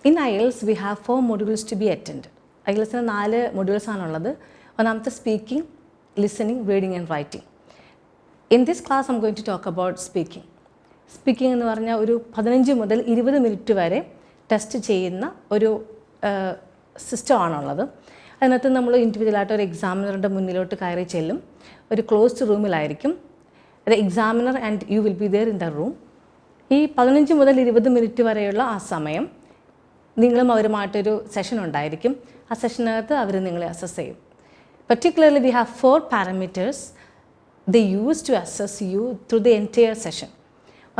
In IELTS, we have 4 modules to be attended. IELTS-ന് 4 modules ആണുള്ളത്. ഒന്നാമത്തെ speaking, listening, reading and writing. In this class, I'm going to talk about speaking. Speaking എന്ന് പറഞ്ഞാൽ ഒരു 15 മുതൽ 20 minute വരെ test ചെയ്യുന്ന ഒരു സിസ്റ്റം ആണുള്ളത്. അതിനകത്ത് നമ്മൾ ഇൻഡിവിജ്വലായിട്ട് ഒരു എക്സാമിനറുടെ മുന്നിലോട്ട് കയറി ചെല്ലും. ഒരു ക്ലോസ്ഡ് റൂമിലായിരിക്കും. The examiner and you will be there in the room. ഈ 15 മുതൽ 20 മിനിറ്റ് വരെയുള്ള ആ സമയം നിങ്ങളും അവരുമായിട്ടൊരു സെഷൻ ഉണ്ടായിരിക്കും. ആ സെഷനകത്ത് അവർ നിങ്ങളെ അസസ് ചെയ്യും. Particularly, we have 4 parameters they use to assess you through the entire session.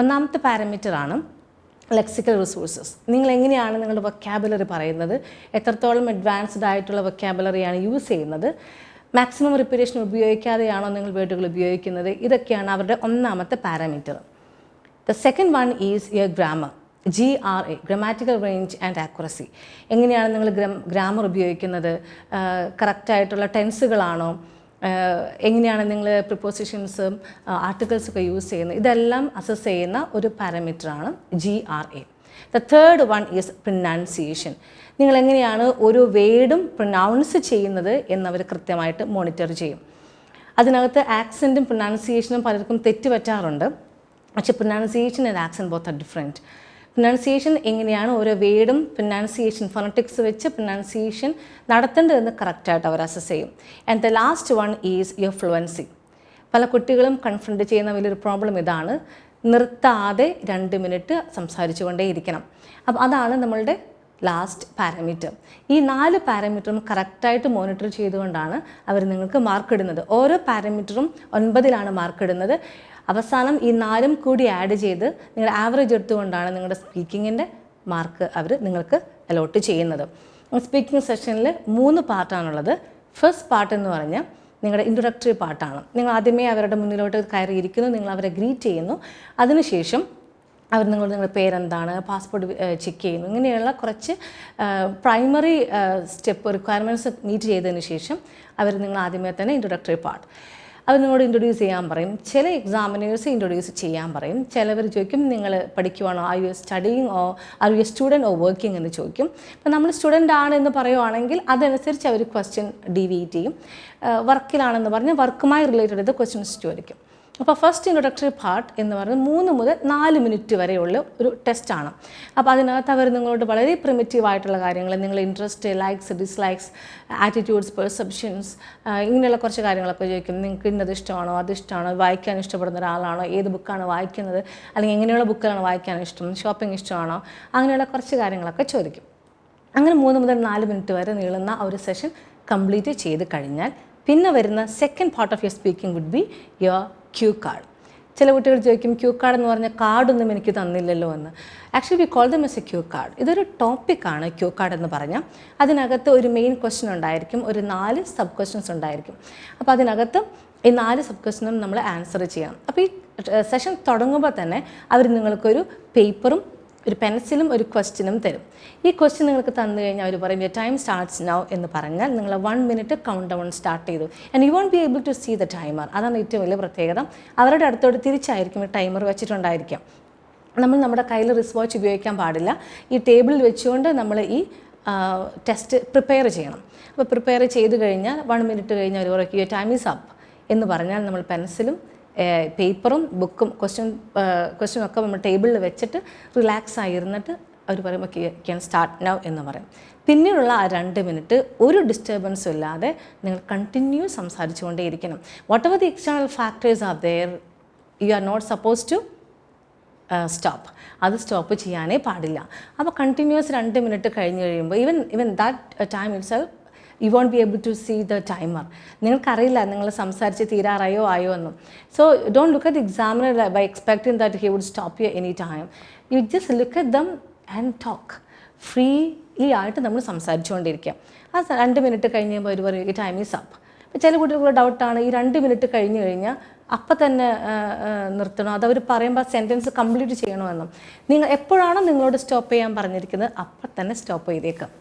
ഒന്നാമത്തെ പാരാമീറ്റർ ആണ് ലെക്സിക്കൽ റിസോഴ്സസ്. നിങ്ങൾ എങ്ങനെയാണ് നിങ്ങളുടെ വൊക്കാബുലറി പറയുന്നത്, എത്രത്തോളം അഡ്വാൻസ്ഡ് ആയിട്ടുള്ള വൊക്കാബുലറിയാണ് യൂസ് ചെയ്യുന്നത്, മാക്സിമം റിപ്പീറ്റേഷൻ ഉപയോഗിക്കാതെയാണോ നിങ്ങൾ വേർഡുകൾ ഉപയോഗിക്കുന്നത്, ഇതൊക്കെയാണ് അവരുടെ ഒന്നാമത്തെ parameter. The second one is your grammar. GRA, grammatical range and accuracy. എങ്ങനെയാണ് നിങ്ങൾ ഗ്രാമർ ഉപയോഗിക്കുന്നത്, കറക്റ്റായിട്ടുള്ള ടെൻസുകളാണോ, എങ്ങനെയാണ് നിങ്ങൾ പ്രിപ്പോസിഷൻസും ആർട്ടിക്കിൾസൊക്കെ യൂസ് ചെയ്യുന്നത്, ഇതെല്ലാം അസസ് ചെയ്യുന്ന ഒരു പാരാമീറ്ററാണ് GRA. The third one is pronunciation. നിങ്ങൾ എങ്ങനെയാണ് ഓരോ വേർഡും പ്രൊനൗൺസ് ചെയ്യുന്നത് എന്നവർ കൃത്യമായിട്ട് മോണിറ്റർ ചെയ്യും. അതിനകത്ത് ആക്സെൻറ്റും പ്രൊനൗൺസിയേഷനും പലർക്കും തെറ്റ് പറ്റാറുണ്ട്. പക്ഷേ pronunciation and accent both are different. Pronunciation എങ്ങനെയാണ് ഓരോ വേർഡും പ്രൊനൗൺസിയേഷൻ ഫോണറ്റിക്സ് വെച്ച് പ്രൊനൗൺസിയേഷൻ നടത്തേണ്ടതെന്ന് കറക്റ്റായിട്ട് അവർ അസസ് ചെയ്യും. And the last one is your fluency. പല കുട്ടികളും കൺഫ്രണ്ട് ചെയ്യുന്ന വലിയൊരു പ്രോബ്ലം ഇതാണ്, നിർത്താതെ 2 മിനിറ്റ് സംസാരിച്ചു കൊണ്ടേയിരിക്കണം. അപ്പോൾ അതാണ് നമ്മളുടെ ലാസ്റ്റ് പാരാമീറ്റർ. ഈ 4 പാരാമീറ്ററും കറക്റ്റായിട്ട് മോണിറ്റർ ചെയ്തുകൊണ്ടാണ് അവർ നിങ്ങൾക്ക് മാർക്ക് ഇടുന്നത്. ഓരോ പാരാമീറ്ററും 9 മാർക്ക് ഇടുന്നത്. അവസാനം ഈ 4 കൂടി ആഡ് ചെയ്ത് നിങ്ങൾ ആവറേജ് എടുത്തുകൊണ്ടാണ് നിങ്ങളുടെ സ്പീക്കിങ്ങിൻ്റെ മാർക്ക് അവർ നിങ്ങൾക്ക് അലോട്ട് ചെയ്യുന്നത്. സ്പീക്കിംഗ് സെഷനിൽ 3 പാർട്ടാണുള്ളത്. ഫസ്റ്റ് പാർട്ട് എന്ന് പറഞ്ഞാൽ നിങ്ങളുടെ ഇൻട്രൊഡക്ടറി പാർട്ടാണ്. നിങ്ങൾ ആദ്യമേ അവരുടെ മുന്നിലോട്ട് കയറിയിരിക്കുന്നു, നിങ്ങൾ അവരെ ഗ്രീറ്റ് ചെയ്യുന്നു. അതിനുശേഷം അവർ നിങ്ങളുടെ പേരെന്താണ്, പാസ്പോർട്ട് ചെക്ക് ചെയ്യുന്നു. ഇങ്ങനെയുള്ള കുറച്ച് പ്രൈമറി സ്റ്റെപ്പ് റിക്വയർമെൻറ്റ്സ് മീറ്റ് ചെയ്തതിന് ശേഷം അവർ നിങ്ങൾ ആദ്യമേ തന്നെ ഇൻട്രൊഡക്ടറി പാർട്ട് അവർ നിങ്ങളോട് ഇൻട്രൊഡ്യൂസ് ചെയ്യാൻ പറയും. ചില എക്സാമിനേഴ്സ് ഇൻട്രൊഡ്യൂസ് ചെയ്യാൻ പറയും. ചിലവർ ചോദിക്കും നിങ്ങൾ പഠിക്കുവാണോ, are you studying or are you student or working എന്ന് ചോദിക്കും. അപ്പോൾ നമ്മൾ സ്റ്റുഡൻ്റ് ആണെന്ന് പറയുവാണെങ്കിൽ അതനുസരിച്ച് അവർ ക്വസ്റ്റ്യൻ ഡീവിയേറ്റ് ചെയ്യും. വർക്കിലാണെന്ന് പറഞ്ഞാൽ വർക്കുമായി റിലേറ്റഡ് ചെയ്ത ക്വസ്റ്റ്യൻസ് ചോദിക്കും. അപ്പോൾ ഫസ്റ്റ് ഇൻട്രൊഡക്ടറി പാർട്ട് എന്ന് പറയുന്നത് 3 മുതൽ 4 മിനിറ്റ് വരെയുള്ള ഒരു ടെസ്റ്റാണ്. അപ്പോൾ അതിനകത്ത് അവർ നിങ്ങളോട് വളരെ പ്രിമിറ്റീവായിട്ടുള്ള കാര്യങ്ങൾ, നിങ്ങളുടെ interest, likes, dislikes, attitudes, perceptions, ഇങ്ങനെയുള്ള കുറച്ച് കാര്യങ്ങളൊക്കെ ചോദിക്കും. നിങ്ങൾക്ക് ഇന്നത് ഇഷ്ടമാണോ, അതിഷ്ടമാണോ, വായിക്കാൻ ഇഷ്ടപ്പെടുന്ന ഒരാളാണോ, ഏത് ബുക്കാണ് വായിക്കുന്നത്, അല്ലെങ്കിൽ എങ്ങനെയുള്ള ബുക്കുകളാണ് വായിക്കാൻ ഇഷ്ടം, ഷോപ്പിംഗ് ഇഷ്ടമാണോ, അങ്ങനെയുള്ള കുറച്ച് കാര്യങ്ങളൊക്കെ ചോദിക്കും. അങ്ങനെ 3 മുതൽ 4 മിനിറ്റ് വരെ നീളുന്ന ഒരു സെഷൻ കംപ്ലീറ്റ് ചെയ്ത് കഴിഞ്ഞാൽ പിന്നെ വരുന്ന second part of your speaking would be your cue card. ചില കുട്ടികൾ ചോദിക്കും ക്യൂ കാർഡ് എന്ന് പറഞ്ഞാൽ കാർഡൊന്നും എനിക്ക് തന്നില്ലല്ലോ എന്ന്. Actually we call dum S A Q card. ഇതൊരു ടോപ്പിക്കാണ് ക്യൂ കാർഡ് എന്ന് പറഞ്ഞാൽ. അതിനകത്ത് ഒരു മെയിൻ ക്വസ്റ്റ്യൻ ഉണ്ടായിരിക്കും, ഒരു 4 സബ് ക്വസ്റ്റ്യൻസ് ഉണ്ടായിരിക്കും. അപ്പോൾ അതിനകത്ത് ഈ 4 സബ് ക്വസ്റ്റ്യനും നമ്മൾ ആൻസർ ചെയ്യണം. അപ്പോൾ ഈ സെഷൻ തുടങ്ങുമ്പോൾ തന്നെ അവർ നിങ്ങൾക്കൊരു പേപ്പറും ഒരു പെൻസിലും ഒരു ക്വസ്റ്റ്യനും തരും. ഈ ക്വസ്റ്റ്യൻ നിങ്ങൾക്ക് തന്നു കഴിഞ്ഞാൽ അവർ പറയും യുവർ ടൈം സ്റ്റാർട്ട്സ് നൗ എന്ന് പറഞ്ഞാൽ നിങ്ങൾ 1 മിനിറ്റ് കൗണ്ട് ഡൗൺ സ്റ്റാർട്ട് ചെയ്തു. And you won't be able to see the timer. അതാണ് ഏറ്റവും വലിയ പ്രത്യേകത. അവരുടെ അടുത്തോട്ട് തിരിച്ചായിരിക്കും ഈ ടൈമർ വെച്ചിട്ടുണ്ടായിരിക്കാം. നമ്മൾ നമ്മുടെ കയ്യിൽ റിസ്റ്റ് വാച്ച് ഉപയോഗിക്കാൻ പാടില്ല. ഈ ടേബിളിൽ വെച്ചുകൊണ്ട് നമ്മൾ ഈ ടെസ്റ്റ് പ്രിപ്പയർ ചെയ്യണം. അപ്പോൾ പ്രിപ്പയർ ചെയ്ത് കഴിഞ്ഞാൽ 1 മിനിറ്റ് കഴിഞ്ഞാൽ അവർ പറയും യുവർ ടൈം ഈസ് അപ്പ് എന്ന് പറഞ്ഞാൽ നമ്മൾ പെൻസിലും പേപ്പറും ബുക്കും ക്വസ്റ്റ്യനൊക്കെ നമ്മൾ ടേബിളിൽ വെച്ചിട്ട് റിലാക്സ് ആയിരുന്നിട്ട് അവർ പറയും ഓക്കെ ക്യാൻ സ്റ്റാർട്ട് നൗ എന്ന് പറയും. പിന്നീടുള്ള ആ 2 മിനിറ്റ് ഒരു ഡിസ്റ്റർബൻസും ഇല്ലാതെ നിങ്ങൾ കണ്ടിന്യൂ സംസാരിച്ചു കൊണ്ടേയിരിക്കണം. Whatever the external factors are there, you are not suppose to stop. അത് സ്റ്റോപ്പ് ചെയ്യാനേ പാടില്ല. അപ്പോൾ കണ്ടിന്യൂസ് 2 മിനിറ്റ് കഴിഞ്ഞ് കഴിയുമ്പോൾ even that time itself you won't be able to see the timer. നിങ്ങൾക്കറിയില്ല നിങ്ങൾ സംസാരിച്ച് തീരാറായോ ആയോ എന്നും. So don't look at the examiner by expecting that he would stop you any time. You just look at them and talk. Freely ആയിട്ട് നമ്മൾ സംസാരിച്ചുകൊണ്ടിരിക്കുക. ആ 2 minute കഴിഞ്ഞ് കഴിയുമ്പോൾ അവർ പറയും ടൈം ഈസ് അപ്പ്. അപ്പോൾ ചില കുട്ടികളുടെ ഡൗട്ടാണ് ഈ 2 മിനിറ്റ് കഴിഞ്ഞ് കഴിഞ്ഞാൽ അപ്പം തന്നെ നിർത്തണോ, അതവർ പറയുമ്പോൾ സെൻറ്റൻസ് കംപ്ലീറ്റ് ചെയ്യണമെന്നും. നിങ്ങൾ എപ്പോഴാണോ നിങ്ങളോട് സ്റ്റോപ്പ് ചെയ്യാൻ പറഞ്ഞിരിക്കുന്നത് അപ്പം തന്നെ സ്റ്റോപ്പ് ചെയ്തേക്കാം.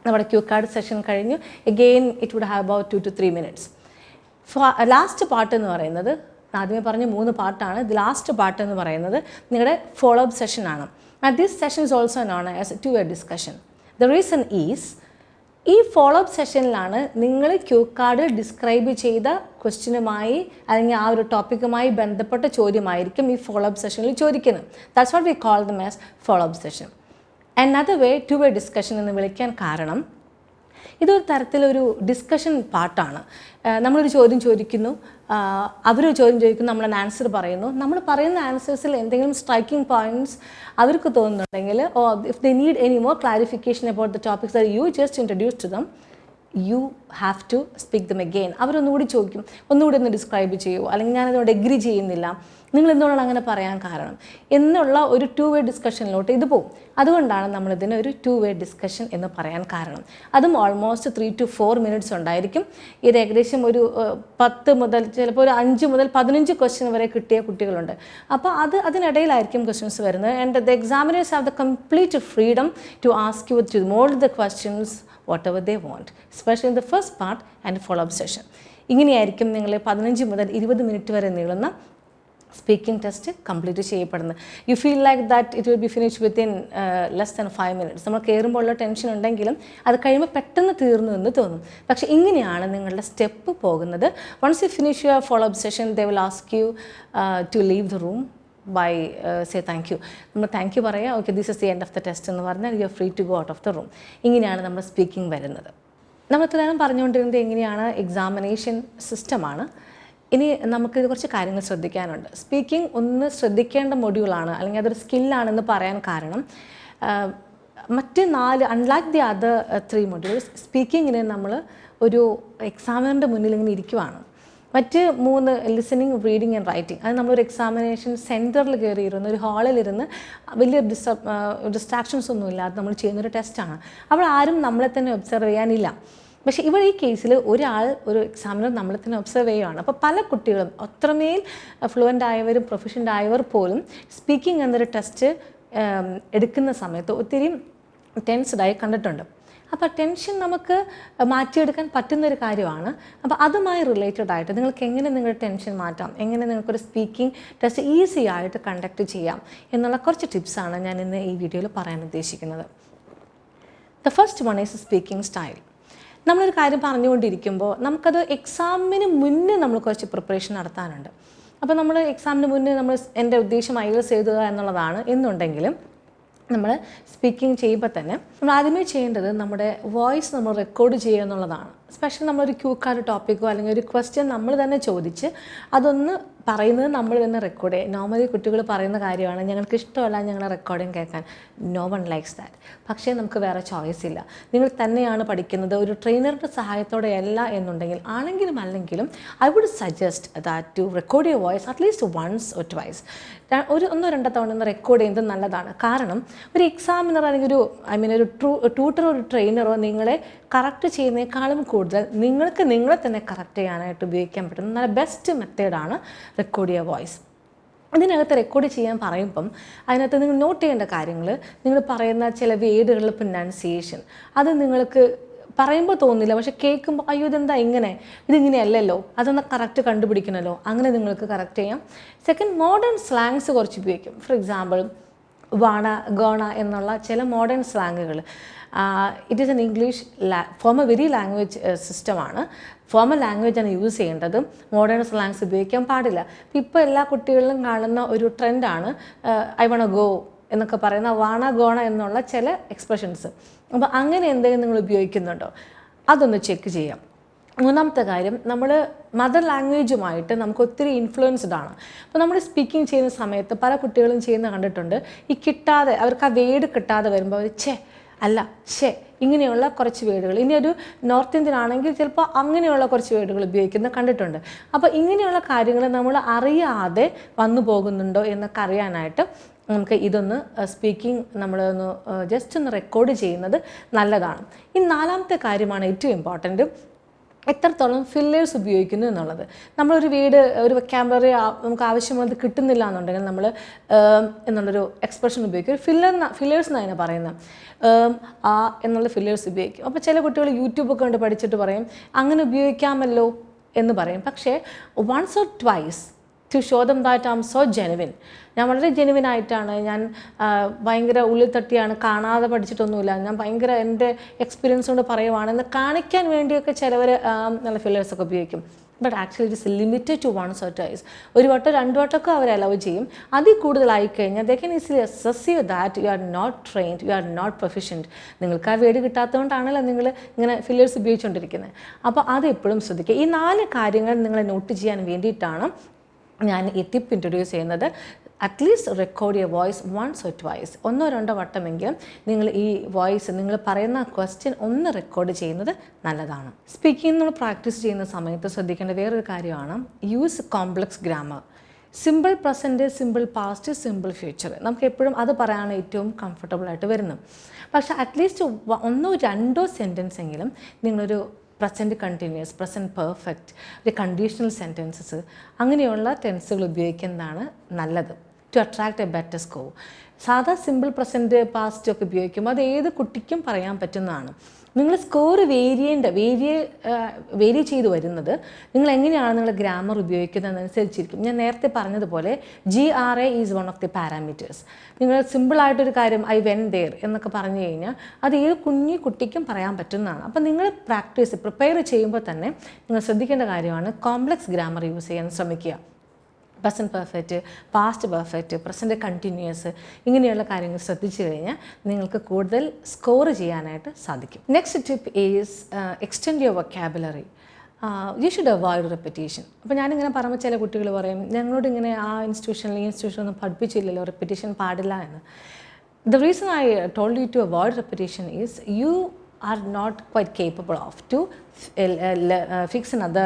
നമ്മുടെ ക്യൂ കാർഡ് സെഷൻ കഴിഞ്ഞു. Again it would have about 2 to 3 minutes. Last part എന്ന് പറയുന്നത് ആദ്യമേ പറഞ്ഞ 3 പാർട്ടാണ്. ഇത് ലാസ്റ്റ് പാർട്ട് എന്ന് പറയുന്നത് നിങ്ങളുടെ ഫോളോ അപ്പ് സെഷനാണ്. Now, this session is also known as a two-way discussion. The reason is, ഈ ഫോളോ അപ്പ് സെഷനിലാണ് നിങ്ങൾ ക്യൂ കാർഡ് ഡിസ്ക്രൈബ് ചെയ്ത ക്വസ്റ്റ്യനുമായി അല്ലെങ്കിൽ ആ ഒരു ടോപ്പിക്കുമായി ബന്ധപ്പെട്ട ചോദ്യമായിരിക്കും ഈ ഫോളോ അപ്പ് സെഷനിൽ ചോദിക്കുന്നത്. That's what we call them as follow up session. Another way to way discussion എന്ന് വിളിക്കാൻ കാരണം ഇതൊരു തരത്തിലൊരു ഡിസ്കഷൻ പാർട്ടാണ്. നമ്മളൊരു ചോദ്യം ചോദിക്കുന്നു, അവരൊരു ചോദ്യം ചോദിക്കുന്നു, നമ്മളൊരു ആൻസർ പറയുന്നു. നമ്മൾ പറയുന്ന ആൻസേഴ്സിൽ എന്തെങ്കിലും സ്ട്രൈക്കിംഗ് പോയിൻറ്റ്സ് അവർക്ക് തോന്നുന്നുണ്ടെങ്കിൽ, oh if they need any more clarification about the topics that you just introduce to them, you have to speak them again. അവരൊന്നുകൂടി ചോദിക്കും, ഒന്നുകൂടി ഒന്ന് ഡിസ്ക്രൈബ് ചെയ്യൂ, അല്ലെങ്കിൽ ഞാനതിനോട് എഗ്രി ചെയ്യുന്നില്ല, നിങ്ങൾ എന്തുകൊണ്ടാണ് അങ്ങനെ പറയാൻ കാരണം എന്നുള്ള ഒരു ടു വേ ഡിസ്കഷനിലോട്ട് ഇത് പോകും. അതുകൊണ്ടാണ് നമ്മളിതിന് ഒരു ടു വേ ഡിസ്കഷൻ എന്ന് പറയാൻ കാരണം. അതും ഓൾമോസ്റ്റ് 3 to 4 minutes ഉണ്ടായിരിക്കും. ഇത് ഏകദേശം ഒരു 10 മുതൽ ചിലപ്പോൾ ഒരു 5 മുതൽ 15 ക്വസ്റ്റ്യൻ വരെ കിട്ടിയ കുട്ടികളുണ്ട്. അപ്പോൾ അതിനിടയിലായിരിക്കും ക്വസ്റ്റ്യൻസ് വരുന്നത്. And the examiners have the complete freedom to ask you to mould the questions whatever they want, especially in the first part and follow-up session. ഇങ്ങനെയായിരിക്കും നിങ്ങൾ 15 മുതൽ 20 മിനിറ്റ് വരെ നീളുന്ന സ്പീക്കിംഗ് ടെസ്റ്റ് കംപ്ലീറ്റ് ചെയ്യപ്പെടുന്നത്. You feel like that it will be finish within less than 5 minutes. നമ്മൾ കയറുമ്പോഴുള്ള tension ഉണ്ടെങ്കിലും അത് കഴിയുമ്പോൾ പെട്ടെന്ന് തീർന്നു എന്ന് തോന്നും. പക്ഷേ ഇങ്ങനെയാണ് നിങ്ങളുടെ സ്റ്റെപ്പ് പോകുന്നത്. Once you finish your follow up session, they will ask you to leave the room by say thank you. നമ്മൾ താങ്ക് യു പറയാം, okay this is the end of the test എന്ന് പറഞ്ഞാൽ you are free to go out of the room. ഇങ്ങനെയാണ് നമ്മൾ speaking വരുന്നത്. നമ്മൾ ഇത്രയും പറഞ്ഞുകൊണ്ടിരുന്നത് എങ്ങനെയാണ് എക്സാമിനേഷൻ സിസ്റ്റമാണ്. ഇനി നമുക്കിത് കുറച്ച് കാര്യങ്ങൾ ശ്രദ്ധിക്കാനുണ്ട്. സ്പീക്കിംഗ് ഒന്ന് ശ്രദ്ധിക്കേണ്ട മൊഡ്യൂളാണ്, അല്ലെങ്കിൽ അതൊരു സ്കില്ലാണെന്ന് പറയാൻ കാരണം മറ്റ് 4 അൺലൈക്ക് ദി അതർ 3 modules സ്പീക്കിങ്ങിന് നമ്മൾ ഒരു എക്സാമിനറിൻ്റെ മുന്നിൽ ഇങ്ങനെ ഇരിക്കുവാണ്. മറ്റ് 3 ലിസണിങ്, റീഡിങ് ആൻഡ് റൈറ്റിംഗ് അത് നമ്മളൊരു എക്സാമിനേഷൻ സെൻറ്ററിൽ കയറിയിരുന്ന് ഒരു ഹാളിലിരുന്ന് വലിയ ഡിസ്ട്രാക്ഷൻസ് ഒന്നും ഇല്ലാതെ നമ്മൾ ചെയ്യുന്നൊരു ടെസ്റ്റാണ്. അവിടെ ആരും നമ്മളെ തന്നെ ഒബ്സർവ് ചെയ്യാനില്ല. പക്ഷേ ഇവിടെ ഈ കേസിൽ ഒരു എക്സാമിനർ നമ്മളെ തന്നെ ഒബ്സർവ് ചെയ്യുകയാണ്. അപ്പോൾ പല കുട്ടികളും അത്രമേൽ ഫ്ലുവൻ്റ് ആയവരും പ്രൊഫഷൻ്റ് ആയവർ പോലും സ്പീക്കിംഗ് എന്നൊരു ടെസ്റ്റ് എടുക്കുന്ന സമയത്ത് ഒത്തിരി ടെൻസ്ഡായി കണ്ടിട്ടുണ്ട്. അപ്പോൾ ടെൻഷൻ നമുക്ക് മാറ്റിയെടുക്കാൻ പറ്റുന്നൊരു കാര്യമാണ്. അപ്പോൾ അതുമായി റിലേറ്റഡ് ആയിട്ട് നിങ്ങൾക്ക് എങ്ങനെ നിങ്ങളുടെ ടെൻഷൻ മാറ്റാം, എങ്ങനെ നിങ്ങൾക്കൊരു സ്പീക്കിംഗ് ടെസ്റ്റ് ഈസി ആയിട്ട് കണ്ടക്ട് ചെയ്യാം എന്നുള്ള കുറച്ച് ടിപ്സാണ് ഞാൻ ഇന്ന് ഈ വീഡിയോയിൽ പറയാൻ ഉദ്ദേശിക്കുന്നത്. The first one is speaking style. നമ്മളൊരു കാര്യം പറഞ്ഞുകൊണ്ടിരിക്കുമ്പോൾ നമുക്കത് എക്സാമിന് മുന്നേ നമ്മൾ കുറച്ച് പ്രിപ്പറേഷൻ നടത്താനുണ്ട്. അപ്പോൾ നമ്മൾ എക്സാമിന് മുന്നേ എൻ്റെ ഉദ്ദേശം IELTS എഴുതുക എന്നുള്ളതാണ് എന്നുണ്ടെങ്കിലും നമ്മൾ സ്പീക്കിംഗ് ചെയ്യുമ്പോൾ തന്നെ നമ്മൾ ആദ്യമേ ചെയ്യേണ്ടത് നമ്മുടെ വോയിസ് നമ്മൾ റെക്കോർഡ് ചെയ്യുക എന്നുള്ളതാണ്. സ്പെഷ്യൽ നമ്മളൊരു ക്യൂ കാർഡ് ടോപ്പിക്കോ അല്ലെങ്കിൽ ഒരു ക്വസ്റ്റ്യൻ നമ്മൾ തന്നെ ചോദിച്ച് അതൊന്ന് പറയുന്നത് നമ്മൾ തന്നെ റെക്കോർഡ് ചെയ്യുക. നോർമലി കുട്ടികൾ പറയുന്ന കാര്യമാണ്, ഞങ്ങൾക്ക് ഇഷ്ടമല്ല ഞങ്ങളുടെ റെക്കോർഡിങ് കേൾക്കാൻ. No one likes that. പക്ഷേ നമുക്ക് വേറെ ചോയ്സ് ഇല്ല. നിങ്ങൾ തന്നെയാണ് പഠിക്കുന്നത്, ഒരു ട്രെയിനറുടെ സഹായത്തോടെയല്ല എന്നുണ്ടെങ്കിൽ ആണെങ്കിലും അല്ലെങ്കിലും I would suggest that to record your voice at least once or twice. ഒന്നോ രണ്ടോ തവണ ഒന്ന് റെക്കോർഡ് ചെയ്യുന്നത് നല്ലതാണ്. കാരണം ഒരു എക്സാമിനർ അല്ലെങ്കിൽ ഒരു ട്യൂട്ടറോ ഒരു ട്രെയിനറോ നിങ്ങളെ കറക്റ്റ് ചെയ്യുന്നതിനേക്കാളും കൂടുതൽ നിങ്ങൾക്ക് നിങ്ങളെ തന്നെ കറക്റ്റ് ചെയ്യാനായിട്ട് ഉപയോഗിക്കാൻ പറ്റുന്ന നല്ല ബെസ്റ്റ് മെത്തേഡാണ് റെക്കോർഡ് യുവർ വോയിസ്. ഇതിനകത്ത് റെക്കോർഡ് ചെയ്യാൻ പറയുമ്പം അതിനകത്ത് നിങ്ങൾ നോട്ട് ചെയ്യേണ്ട കാര്യങ്ങൾ, നിങ്ങൾ പറയുന്ന ചില വേർഡുകളിൽ പ്രൊനൗൺസിയേഷൻ അത് നിങ്ങൾക്ക് പറയുമ്പോൾ തോന്നില്ല, പക്ഷെ കേൾക്കുമ്പോൾ അയ്യോ ഇതെന്താ ഇതിങ്ങനെയല്ലല്ലോ, അതൊന്ന് കറക്റ്റ് കണ്ടുപിടിക്കണമല്ലോ, അങ്ങനെ നിങ്ങൾക്ക് കറക്റ്റ് ചെയ്യാം. സെക്കൻഡ്, മോഡേൺ സ്ലാങ്സ് കുറച്ച് ഉപയോഗിക്കും. ഫോർ എക്സാമ്പിൾ വാണ, ഗോണ എന്നുള്ള ചില മോഡേൺ സ്ലാങ്ങുകൾ. It is an English formal very language സിസ്റ്റമാണ്. ഫോമൽ ലാംഗ്വേജാണ് യൂസ് ചെയ്യേണ്ടത്. മോഡേൺ സ്ലാങ്സ് ഉപയോഗിക്കാൻ പാടില്ല. ഇപ്പോൾ എല്ലാ കുട്ടികളിലും കാണുന്ന ഒരു ട്രെൻഡാണ് ഐ വണ ഗോ എന്നൊക്കെ പറയുന്ന വാണ, ഗോണ എന്നുള്ള ചില എക്സ്പ്രഷൻസ്. അപ്പോൾ അങ്ങനെ എന്തെങ്കിലും നിങ്ങൾ ഉപയോഗിക്കുന്നുണ്ടോ അതൊന്ന് ചെക്ക് ചെയ്യാം. മൂന്നാമത്തെ കാര്യം, നമ്മൾ മദർ ലാംഗ്വേജുമായിട്ട് നമുക്ക് ഒത്തിരി ഇൻഫ്ലുവൻസ്ഡ് ആണ്. അപ്പോൾ നമ്മൾ സ്പീക്കിംഗ് ചെയ്യുന്ന സമയത്ത് പല കുട്ടികളും ചെയ്യുന്ന കണ്ടിട്ടുണ്ട്, ഈ കിട്ടാതെ അവർക്ക് ആ വേർഡ് കിട്ടാതെ വരുമ്പോൾ അവർ അല്ല ഇങ്ങനെയുള്ള കുറച്ച് വേർഡുകൾ, ഇനി ഒരു നോർത്ത് ഇന്ത്യൻ ആണെങ്കിൽ ചിലപ്പോൾ അങ്ങനെയുള്ള കുറച്ച് വേർഡുകൾ ഉപയോഗിക്കുന്ന കണ്ടിട്ടുണ്ട്. അപ്പോൾ ഇങ്ങനെയുള്ള കാര്യങ്ങൾ നമ്മൾ അറിയാതെ വന്നു പോകുന്നുണ്ടോ എന്നൊക്കെ അറിയാനായിട്ട് നമുക്ക് ഇതൊന്ന് സ്പീക്കിംഗ് നമ്മളൊന്ന് ജസ്റ്റ് ഒന്ന് റെക്കോർഡ് ചെയ്യുന്നത് നല്ലതാണ്. ഈ നാലാമത്തെ കാര്യമാണ് ഏറ്റവും ഇമ്പോർട്ടൻറ്റ്, എത്രത്തോളം ഫില്ലേഴ്സ് ഉപയോഗിക്കുന്നു എന്നുള്ളത്. നമ്മളൊരു വേർഡ്, ഒരു വൊക്കാബുലറി നമുക്ക് ആവശ്യമുള്ളത് കിട്ടുന്നില്ല എന്നുണ്ടെങ്കിൽ നമ്മൾ എന്നുള്ളൊരു എക്സ്പ്രഷൻ ഉപയോഗിക്കും. ഫില്ലേഴ്സ് എന്നാണ് അതിനെ പറയുന്നത്. ആ എന്നുള്ള ഫില്ലേഴ്സ് ഉപയോഗിക്കും. അപ്പോൾ ചില കുട്ടികൾ യൂട്യൂബൊക്കെ കൊണ്ട് പഠിച്ചിട്ട് പറയും അങ്ങനെ ഉപയോഗിക്കാമല്ലോ എന്ന് പറയും. പക്ഷേ once or twice to show them that I'm so genuine. ഞാൻ വളരെ ജെനുവിൻ ആയിട്ടാണ്, ഞാൻ ഭയങ്കര ഉള്ളിൽ തട്ടിയാണ്, കാണാതെ പഠിച്ചിട്ടൊന്നുമില്ല, ഞാൻ ഭയങ്കര എൻ്റെ എക്സ്പീരിയൻസ് കൊണ്ട് പറയുവാണെന്ന് കാണിക്കാൻ വേണ്ടിയൊക്കെ ചിലവർ നല്ല ഫില്ലേഴ്സൊക്കെ ഉപയോഗിക്കും. But actually it is limited to once or twice. ഒരു വട്ടം രണ്ട് വട്ടമൊക്കെ അവർ അലൗ ചെയ്യും. അതിൽ കൂടുതലായി കഴിഞ്ഞാൽ they can easily assess you that you are not trained, you are not proficient. നിങ്ങൾക്ക് ആ വേർഡ് കിട്ടാത്തതുകൊണ്ടാണല്ലോ നിങ്ങൾ ഇങ്ങനെ ഫില്ലേഴ്സ് ഉപയോഗിച്ചുകൊണ്ടിരിക്കുന്നത്. അപ്പോൾ അത് എപ്പോഴും ശ്രദ്ധിക്കുക. ഈ 4 കാര്യങ്ങൾ നിങ്ങൾ നോട്ട് ചെയ്യാൻ വേണ്ടിയിട്ടാണ് ഞാൻ ഈ ടിപ്പ് ഇൻട്രൊഡ്യൂസ് ചെയ്യുന്നത്. At least record your voice once or twice. 1-2 വട്ടമെങ്കിലും നിങ്ങൾ ഈ വോയിസ്, നിങ്ങൾ പറയുന്ന ക്വസ്റ്റ്യൻ ഒന്ന് റെക്കോർഡ് ചെയ്യുന്നത് നല്ലതാണ്. സ്പീക്കിംഗ് നമ്മൾ പ്രാക്ടീസ് ചെയ്യുന്ന സമയത്ത് ശ്രദ്ധിക്കേണ്ട വേറൊരു കാര്യമാണ് use complex grammar. Simple present, simple past, simple future, നമുക്ക് എപ്പോഴും അത് പറയാനാണ് ഏറ്റവും കംഫർട്ടബിളായിട്ട് വരുന്നത്. പക്ഷേ അറ്റ്ലീസ്റ്റ് 1-2 സെൻറ്റൻസ് എങ്കിലും നിങ്ങളൊരു പ്രസൻറ്റ് കണ്ടിന്യൂസ്, പ്രസൻറ്റ് പെർഫെക്റ്റ്, ഒരു കണ്ടീഷണൽ സെൻറ്റൻസസ് അങ്ങനെയുള്ള ടെൻസുകൾ ഉപയോഗിക്കുന്നതാണ് നല്ലത് to attract a better score. സാധാ സിമ്പിൾ പ്രസൻറ്റ് പാസ്റ്റ് ഒക്കെ ഉപയോഗിക്കുമ്പോൾ അത് ഏത് കുട്ടിക്കും പറയാൻ പറ്റുന്നതാണ്. നിങ്ങൾ സ്കോർ വേരി ചെയ്ത് വരുന്നത് നിങ്ങൾ എങ്ങനെയാണ് നിങ്ങളുടെ ഗ്രാമർ ഉപയോഗിക്കുന്നതെന്നനുസരിച്ചിരിക്കും. ഞാൻ നേരത്തെ പറഞ്ഞതുപോലെ GRA is one of the parameters. നിങ്ങൾ സിമ്പിളായിട്ടൊരു കാര്യം ഐ വെൻ ദെയർ എന്നൊക്കെ പറഞ്ഞു കഴിഞ്ഞാൽ അത് ഏത് കുട്ടിക്കും പറയാൻ പറ്റുന്നതാണ്. അപ്പോൾ നിങ്ങൾ പ്രിപ്പയർ ചെയ്യുമ്പോൾ തന്നെ നിങ്ങൾ ശ്രദ്ധിക്കേണ്ട കാര്യമാണ് കോംപ്ലക്സ് ഗ്രാമർ യൂസ് ചെയ്യാൻ ശ്രമിക്കുക. Present perfect, past perfect, present continuous, ഇങ്ങനെയുള്ള കാര്യങ്ങൾ ശ്രദ്ധിച്ചു കഴിഞ്ഞാൽ നിങ്ങൾക്ക് കൂടുതൽ സ്കോർ ചെയ്യാനായിട്ട് സാധിക്കും. Next tip is extend your vocabulary. You should avoid repetition. അപ്പോൾ ഞാനിങ്ങനെ പറയുമ്പോൾ ചില കുട്ടികൾ പറയും ഞങ്ങളോട് ഇങ്ങനെ ആ ഇൻസ്റ്റിറ്റ്യൂഷനൊന്നും പഠിപ്പിച്ചില്ലല്ലോ, റെപ്പിറ്റേഷൻ പാടില്ല എന്ന്. The reason I told you to avoid repetition is you are not quite capable of to fix another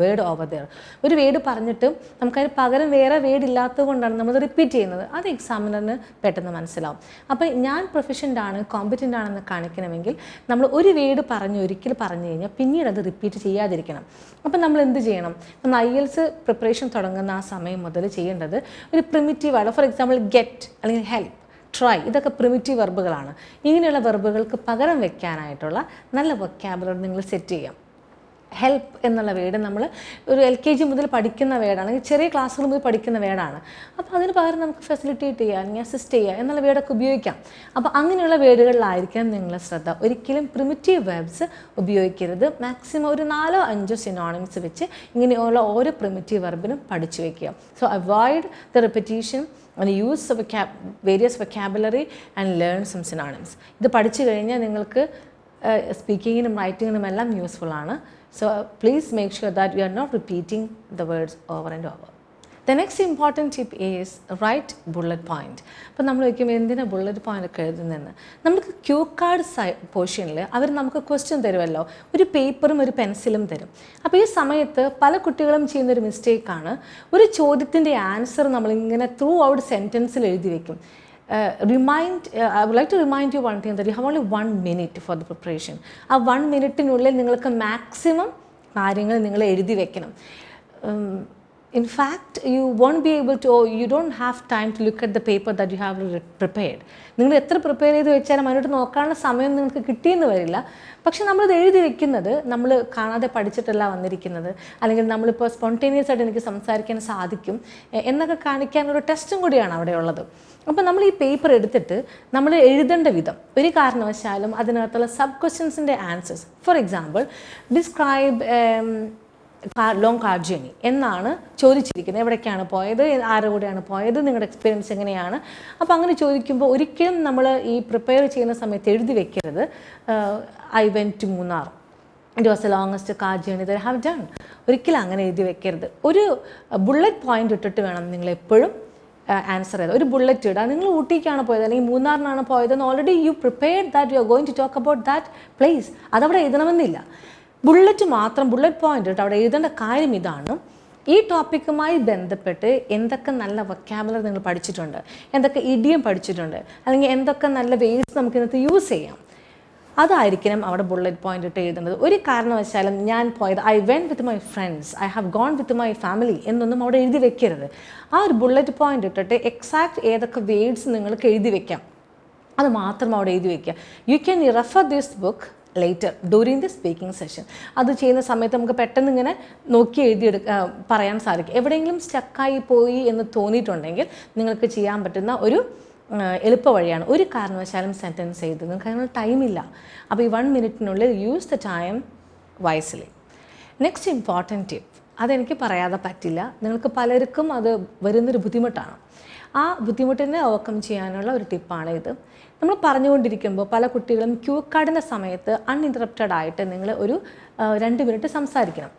word over there. ഒരു വേർഡ് പറഞ്ഞിട്ട് നമുക്കതിന് പകരം വേറെ വേർഡ് ഇല്ലാത്തത് കൊണ്ടാണ് നമ്മൾ റിപ്പീറ്റ് ചെയ്യുന്നത്. അത് എക്സാമിനറിന് പെട്ടെന്ന് മനസ്സിലാവും. അപ്പോൾ ഞാൻ പ്രൊഫഷൻ്റ് ആണ്, കോമ്പറ്റൻ്റ് ആണെന്ന് കാണിക്കണമെങ്കിൽ നമ്മൾ ഒരു വേർഡ് ഒരിക്കൽ പറഞ്ഞു കഴിഞ്ഞാൽ പിന്നീട് അത് റിപ്പീറ്റ് ചെയ്യാതിരിക്കണം. അപ്പം നമ്മൾ എന്ത് ചെയ്യണം? നമ്മൾ IELTS പ്രിപ്പറേഷൻ തുടങ്ങുന്ന ആ സമയം മുതൽ ചെയ്യേണ്ടത് ഒരു പ്രിമിറ്റീവാണ്. ഫോർ എക്സാമ്പിൾ ഗെറ്റ് അല്ലെങ്കിൽ ഹെൽപ്പ്, ട്രൈ, ഇതൊക്കെ പ്രിമിറ്റീവ് വെർബുകളാണ്. ഇങ്ങനെയുള്ള വെർബുകൾക്ക് പകരം വെക്കാനായിട്ടുള്ള നല്ല വൊക്കാബുലറി നിങ്ങൾ സെറ്റ് ചെയ്യാം. ഹെൽപ്പ് എന്നുള്ള വേർഡ് നമ്മൾ ഒരു LKG മുതൽ പഠിക്കുന്ന വേർഡാണ്, ചെറിയ ക്ലാസ്സുകൾ മുതൽ പഠിക്കുന്ന വേർഡാണ്. അപ്പോൾ അതിന് പകരം നമുക്ക് ഫെസിലിറ്റേറ്റ് ചെയ്യുക അല്ലെങ്കിൽ അസിസ്റ്റ് ചെയ്യുക എന്നുള്ള വേർഡൊക്കെ ഉപയോഗിക്കാം. അപ്പോൾ അങ്ങനെയുള്ള വേർഡുകളിലായിരിക്കണം നിങ്ങളുടെ ശ്രദ്ധ. ഒരിക്കലും പ്രിമിറ്റീവ് വെർബ്സ് ഉപയോഗിക്കരുത്. മാക്സിമം ഒരു 4-5 സിനോണിംസ് വെച്ച് ഇങ്ങനെയുള്ള ഓരോ പ്രിമിറ്റീവ് വെർബിനും പഠിച്ചു വയ്ക്കുക. So avoid the repetition and use various vocabulary and learn some synonyms. ഇത് പഠിച്ചു കഴിഞ്ഞാൽ നിങ്ങൾക്ക് സ്പീക്കിങ്ങിനും റൈറ്റിങ്ങിനും എല്ലാം യൂസ്ഫുൾ ആണ്. So please make sure that you are not repeating the words over and over. The next important tip is write bullet point. അപ്പോൾ നമ്മൾ ചോദിക്കുമ്പോൾ എന്തിനാണ് ബുള്ളറ്റ് പോയിൻ്റ് ഒക്കെ എഴുതുന്നതെന്ന്. നമുക്ക് ക്യൂ കാർഡ് പോർഷനിൽ അവർ നമുക്ക് ക്വസ്റ്റ്യൻ തരുമല്ലോ, ഒരു പേപ്പറും ഒരു പെൻസിലും തരും. അപ്പോൾ ഈ സമയത്ത് പല കുട്ടികളും ചെയ്യുന്നൊരു മിസ്റ്റേക്കാണ്, ഒരു ചോദ്യത്തിൻ്റെ ആൻസർ നമ്മളിങ്ങനെ ത്രൂ ഔട്ട് സെൻറ്റൻസിൽ എഴുതി വയ്ക്കും. I would like to remind you one thing, that you have only 1 minute for the preparation. ആ 1 മിനിറ്റിനുള്ളിൽ നിങ്ങൾക്ക് മാക്സിമം കാര്യങ്ങൾ നിങ്ങൾ എഴുതി വെക്കണം. In fact, you won't be able to, or you don't have time to look at the paper that you have prepared. നിങ്ങൾ എത്ര prepare ചെയ്ത് വെച്ചാലും അതിനോട്ട് നോക്കാനുള്ള സമയം നിങ്ങൾക്ക് കിട്ടിയെന്ന് വരില്ല. പക്ഷെ നമ്മളത് എഴുതി വെക്കുന്നത് നമ്മൾ കാണാതെ പഠിച്ചിട്ടല്ല വന്നിരിക്കുന്നത്, അല്ലെങ്കിൽ നമ്മളിപ്പോൾ സ്പോണ്ടേനിയസ് ആയിട്ട് എനിക്ക് സംസാരിക്കാൻ സാധിക്കും എന്നൊക്കെ കാണിക്കാനൊരു ടെസ്റ്റും കൂടിയാണ് അവിടെ ഉള്ളത്. അപ്പോൾ നമ്മൾ ഈ പേപ്പർ എടുത്തിട്ട് നമ്മൾ എഴുതേണ്ട വിധം ഒരു കാരണവശാലും അതിനകത്തുള്ള സബ് ക്വസ്റ്റ്യൻസിൻ്റെ answers, for example describe long car journey എന്നാണ് ചോദിച്ചിരിക്കുന്നത്. എവിടേക്കാണ് പോയത്, ആരുടെ കൂടെയാണ് പോയത്, നിങ്ങളുടെ എക്സ്പീരിയൻസ് എങ്ങനെയാണ്. അപ്പോൾ അങ്ങനെ ചോദിക്കുമ്പോൾ ഒരിക്കലും നമ്മൾ ഈ പ്രിപ്പയർ ചെയ്യുന്ന സമയത്ത് എഴുതി വെക്കരുത് I went to Munnar, it was a longest car journey that I have done. ഒരിക്കലും അങ്ങനെ എഴുതി വെക്കരുത്. ഒരു ബുള്ളറ്റ് പോയിന്റ് ഇട്ടിട്ട് വേണം നിങ്ങൾ എപ്പോഴും ആൻസർ ചെയ്ത്. ഒരു ബുള്ളറ്റ് ഇടുക, നിങ്ങൾ ഊട്ടിക്കാണ് പോയത് അല്ലെങ്കിൽ മൂന്നാറിനാണ് പോയതെന്ന് already you prepared that you are going to talk about that place. അതവിടെ എഴുതണമെന്നില്ല. ബുള്ളറ്റ് പോയിന്റ് ഇട്ട് അവിടെ എഴുതേണ്ട കാര്യം ഇതാണ്, ഈ ടോപ്പിക്കുമായി ബന്ധപ്പെട്ട് എന്തൊക്കെ നല്ല വൊക്കാബുലറി നിങ്ങൾ പഠിച്ചിട്ടുണ്ട്, എന്തൊക്കെ ഇഡിയം പഠിച്ചിട്ടുണ്ട്, അല്ലെങ്കിൽ എന്തൊക്കെ നല്ല വേർഡ്സ് നമുക്ക് ഇന്നത്തെ യൂസ് ചെയ്യാം, അതായിരിക്കണം അവിടെ ബുള്ളറ്റ് പോയിന്റ് ഇട്ട് എഴുതുന്നത്. ഒരു കാരണവശാലും ഞാൻ പോയത് I went with my friends, I have gone with my family എന്നൊന്നും അവിടെ എഴുതി വെക്കരുത്. ആ ഒരു ബുള്ളറ്റ് പോയിന്റ് ഇട്ടിട്ട് എക്സാക്ട് ഏതൊക്കെ വേർഡ്സ് നിങ്ങൾക്ക് എഴുതി വെക്കാം അത് മാത്രം അവിടെ എഴുതി വെക്കുക. You can refer this book later during the speaking session. അത് ചെയ്യുന്ന സമയത്ത് നമുക്ക് പെട്ടെന്ന് ഇങ്ങനെ നോക്കി പറയാൻ സാധിക്കും. എവിടെയെങ്കിലും സ്റ്റക്കായി പോയി എന്ന് തോന്നിയിട്ടുണ്ടെങ്കിൽ നിങ്ങൾക്ക് ചെയ്യാൻ പറ്റുന്ന ഒരു എളുപ്പ വഴിയാണ് ഒരു കാരണവശാലും സെൻറ്റൻസ് ചെയ്തത്. കാരണം ടൈമില്ല. അപ്പോൾ ഈ 1 മിനിറ്റിനുള്ളിൽ use the time wisely. Next important tip, അതെനിക്ക് പറയാതെ പറ്റില്ല. നിങ്ങൾക്ക് പലർക്കും അത് വരുന്നൊരു ബുദ്ധിമുട്ടാണ്. ആ ബുദ്ധിമുട്ടിനെ ഓവർകം ചെയ്യാനുള്ള ഒരു ടിപ്പാണ് ഇത്. നമ്മൾ പറഞ്ഞുകൊണ്ടിരിക്കുമ്പോൾ പല കുട്ടികളും ക്യൂ കാർഡിൻ്റെ സമയത്ത് അൺഇൻറ്ററപ്റ്റഡ് ആയിട്ട് നിങ്ങൾ ഒരു 2 മിനിറ്റ് സംസാരിക്കണം.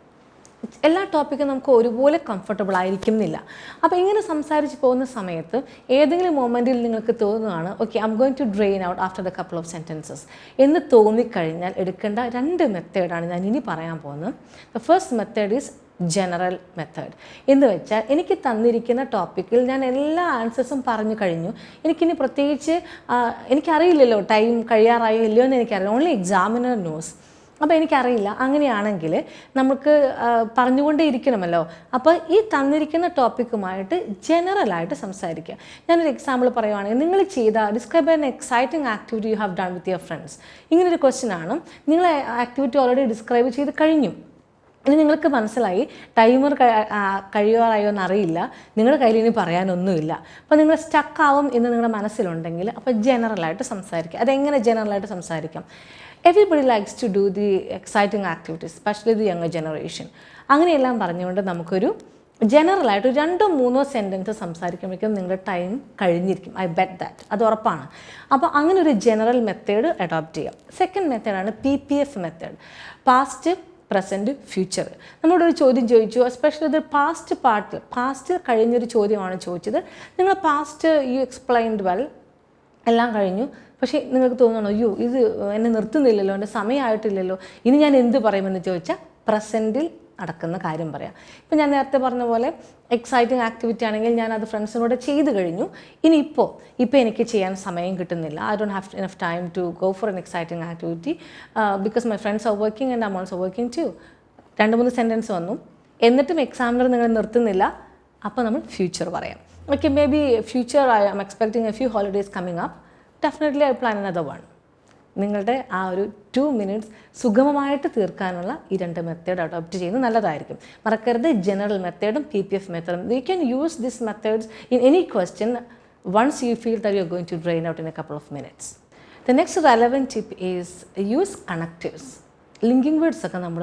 എല്ലാ ടോപ്പിക്കും നമുക്ക് ഒരുപോലെ കംഫർട്ടബിൾ ആയിരിക്കുന്നില്ല. അപ്പോൾ ഇങ്ങനെ സംസാരിച്ച് പോകുന്ന സമയത്ത് ഏതെങ്കിലും മൊമെൻറ്റിൽ നിങ്ങൾക്ക് തോന്നുകയാണ് okay I M going to drain out after the couple of sentences എന്ന് തോന്നിക്കഴിഞ്ഞാൽ എടുക്കേണ്ട 2 മെത്തേഡാണ് ഞാൻ ഇനി പറയാൻ പോകുന്നത്. The first method is general method. എന്ന് വെച്ചാൽ എനിക്ക് തന്നിരിക്കുന്ന ടോപ്പിക്കിൽ ഞാൻ എല്ലാ ആൻസേഴ്സും പറഞ്ഞു കഴിഞ്ഞു. എനിക്കിനി പ്രത്യേകിച്ച് എനിക്കറിയില്ലല്ലോ ടൈം കഴിയാറായോ ഇല്ലയോ എന്ന് എനിക്കറിയില്ല. Only examiner knows. അപ്പോൾ എനിക്കറിയില്ല. അങ്ങനെയാണെങ്കിൽ നമുക്ക് പറഞ്ഞുകൊണ്ടേ ഇരിക്കണമല്ലോ. അപ്പോൾ ഈ തന്നിരിക്കുന്ന ടോപ്പിക്കുമായിട്ട് ജനറലായിട്ട് സംസാരിക്കുക. ഞാനൊരു എക്സാമ്പിൾ പറയുവാണെങ്കിൽ നിങ്ങൾ ചെയ്ത describe an exciting activity you have done with your friends. ഇങ്ങനൊരു ക്വസ്റ്റ്യൻ ആണ്. നിങ്ങൾ ആക്ടിവിറ്റി ഓൾറെഡി ഡിസ്ക്രൈബ് ചെയ്ത് കഴിഞ്ഞു. ഇനി നിങ്ങൾക്ക് മനസ്സിലായി ടൈമർ കഴിയാറായോ എന്നറിയില്ല, നിങ്ങളുടെ കയ്യിൽ ഇനി പറയാനൊന്നുമില്ല. അപ്പോൾ നിങ്ങൾ സ്റ്റക്കാവും എന്ന് നിങ്ങളുടെ മനസ്സിലുണ്ടെങ്കിൽ അപ്പോൾ ജനറലായിട്ട് സംസാരിക്കുക. അതെങ്ങനെ ജനറലായിട്ട് സംസാരിക്കാം? Everybody likes to do the exciting activities, specially the younger generation. അങ്ങനെയെല്ലാം പറഞ്ഞുകൊണ്ട് നമുക്കൊരു ജനറലായിട്ട് 2-3 സെൻറ്റൻസ് സംസാരിക്കുമ്പോഴേക്കും നിങ്ങളുടെ ടൈം കഴിഞ്ഞിരിക്കും. ഐ ബെറ്റ് ദാറ്റ്, അത് ഉറപ്പാണ്. അപ്പോൾ അങ്ങനെ ഒരു ജനറൽ മെത്തേഡ് അഡോപ്റ്റ് ചെയ്യാം. സെക്കൻഡ് മെത്തേഡാണ് PPF method, past present future. നമ്മളോടൊരു ചോദ്യം ചോദിച്ചു, എസ്പെഷ്യലി ഇത് പാസ്റ്റ് കഴിഞ്ഞൊരു ചോദ്യമാണ് ചോദിച്ചത്. നിങ്ങൾ പാസ്റ്റ് യു എക്സ്പ്ലെയിൻഡ് വെൽ, എല്ലാം കഴിഞ്ഞു. പക്ഷേ നിങ്ങൾക്ക് തോന്നണോ അയ്യോ ഇത് എന്നെ നിർത്തുന്നില്ലല്ലോ, എൻ്റെ സമയമായിട്ടില്ലല്ലോ, ഇനി ഞാൻ എന്ത് പറയുമെന്ന് ചോദിച്ചാൽ പ്രസൻറ്റിൽ നടക്കുന്ന കാര്യം പറയാം. ഇപ്പം ഞാൻ നേരത്തെ പറഞ്ഞ പോലെ എക്സൈറ്റിംഗ് ആക്ടിവിറ്റി ആണെങ്കിൽ ഞാൻ അത് ഫ്രണ്ട്സിനോട് ചെയ്ത് കഴിഞ്ഞു. ഇനിയിപ്പോൾ എനിക്ക് ചെയ്യാൻ സമയം കിട്ടുന്നില്ല. I don't have enough time to go for an exciting activity because my friends are working and I am also working too. 2-3 sentence വന്നു. എന്നിട്ടും എക്സാമിനർ നിങ്ങൾ നിർത്തുന്നില്ല. അപ്പോൾ നമ്മൾ ഫ്യൂച്ചർ പറയാം. Okay, maybe future I am expecting a few holidays coming up. Definitely I plan another one. നിങ്ങളുടെ ആ ഒരു 2 മിനിറ്റ്സ് സുഗമമായിട്ട് തീർക്കാനുള്ള ഈ 2 മെത്തേഡ് അഡോപ്റ്റ് ചെയ്യുന്നത് നല്ലതായിരിക്കും. മറക്കരുത്, ജനറൽ മെത്തേഡും PPF മെത്തേഡും. You can use this methods in any question once you feel that you are going to drain out in a couple of minutes. The next relevant tip is use connectives. Linking words ഒക്കെ നമ്മൾ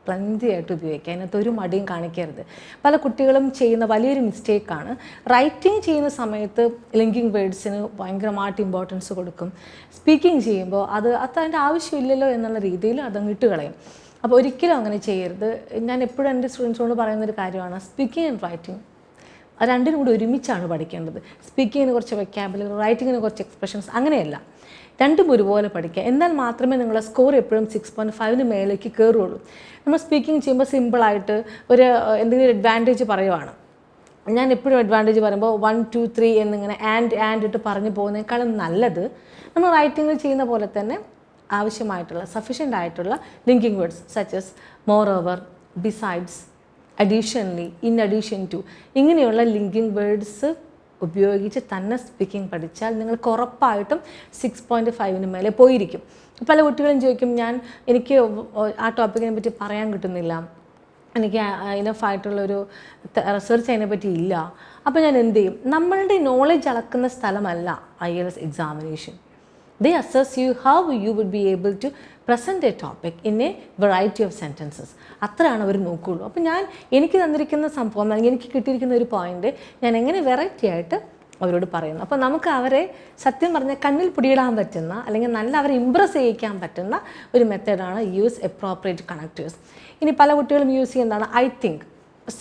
പ്ലന്തി ആയിട്ട് ഉപയോഗിക്കുക. അതിനകത്ത് ഒരു മടിയും കാണിക്കരുത്. പല കുട്ടികളും ചെയ്യുന്ന വലിയൊരു മിസ്റ്റേക്കാണ്, റൈറ്റിംഗ് ചെയ്യുന്ന സമയത്ത് ലിങ്കിങ് വേർഡ്സിന് ഭയങ്കരമായിട്ട് ഇമ്പോർട്ടൻസ് കൊടുക്കും. സ്പീക്കിംഗ് ചെയ്യുമ്പോൾ അതിൻ്റെ ആവശ്യമില്ലല്ലോ എന്നുള്ള രീതിയിൽ അതങ്ങ് ഇട്ട് കളയും. അപ്പോൾ ഒരിക്കലും അങ്ങനെ ചെയ്യരുത്. ഞാൻ എപ്പോഴും എൻ്റെ സ്റ്റുഡൻസിനോട് പറയുന്നൊരു കാര്യമാണ്, സ്പീക്കിംഗ് ആൻഡ് റൈറ്റിംഗ് രണ്ടിനും കൂടി ഒരുമിച്ചാണ് പഠിക്കേണ്ടത്. സ്പീക്കിങ്ങിന് കുറച്ച് വെക്കാബുലറി, റൈറ്റിങ്ങിന് കുറച്ച് എക്സ്പ്രഷൻസ്, അങ്ങനെയല്ല. രണ്ടും ഒരുപോലെ പഠിക്കുക. എന്നാൽ മാത്രമേ നിങ്ങളുടെ സ്കോർ എപ്പോഴും 6.5 മേലേക്ക് കയറുള്ളൂ. നമ്മൾ സ്പീക്കിംഗ് ചെയ്യുമ്പോൾ സിമ്പിളായിട്ട് ഒരു എന്തെങ്കിലും അഡ്വാൻറ്റേജ് പറയുവാണ്. ഞാൻ എപ്പോഴും അഡ്വാൻറ്റേജ് പറയുമ്പോൾ 1, 2, 3 എന്നിങ്ങനെ ആൻഡ് ഇട്ട് പറഞ്ഞു പോകുന്നതിനേക്കാളും നല്ലത് നമ്മൾ റൈറ്റിങ്ങിൽ ചെയ്യുന്ന പോലെ തന്നെ ആവശ്യമായിട്ടുള്ള സഫീഷ്യൻ്റ് ആയിട്ടുള്ള linking words such as moreover, besides, additionally, in addition to, ഇങ്ങനെയുള്ള ലിങ്കിങ് വേർഡ്സ് ഉപയോഗിച്ച് തന്നെ സ്പീക്കിംഗ് പഠിച്ചാൽ നിങ്ങൾക്ക് ഉറപ്പായിട്ടും 6.5 മേലെ പോയിരിക്കും. പല കുട്ടികളും ചോദിക്കും, എനിക്ക് ആ ടോപ്പിക്കിനെ പറ്റി പറയാൻ കിട്ടുന്നില്ല, എനിക്ക് ഇനഫായിട്ടുള്ളൊരു റിസർച്ച് അതിനെപ്പറ്റി ഇല്ല, അപ്പോൾ ഞാൻ എന്ത് ചെയ്യും? നമ്മളുടെ നോളജ് അളക്കുന്ന സ്ഥലമല്ല IELTS examination. They assess you how you would be able to present a topic in a variety of sentences. അത്രയാണ് അവർ നോക്കുകയുള്ളൂ. അപ്പോൾ എനിക്ക് തന്നിരിക്കുന്ന സംഭവം, അല്ലെങ്കിൽ എനിക്ക് കിട്ടിയിരിക്കുന്ന ഒരു പോയിൻ്റ് ഞാൻ എങ്ങനെ വെറൈറ്റി ആയിട്ട് അവരോട് പറയുന്നു. അപ്പോൾ നമുക്ക് അവരെ സത്യം പറഞ്ഞാൽ കണ്ണിൽ പിടിയിടാൻ പറ്റുന്ന, അല്ലെങ്കിൽ നല്ല അവരെ ഇമ്പ്രസ് ചെയ്യിക്കാൻ പറ്റുന്ന ഒരു മെത്തേഡാണ് യൂസ് അപ്രോപ്രിയേറ്റ് കണക്റ്റീവ്സ്. ഇനി പല കുട്ടികളും യൂസ് ചെയ്യുന്നതാണ് I think.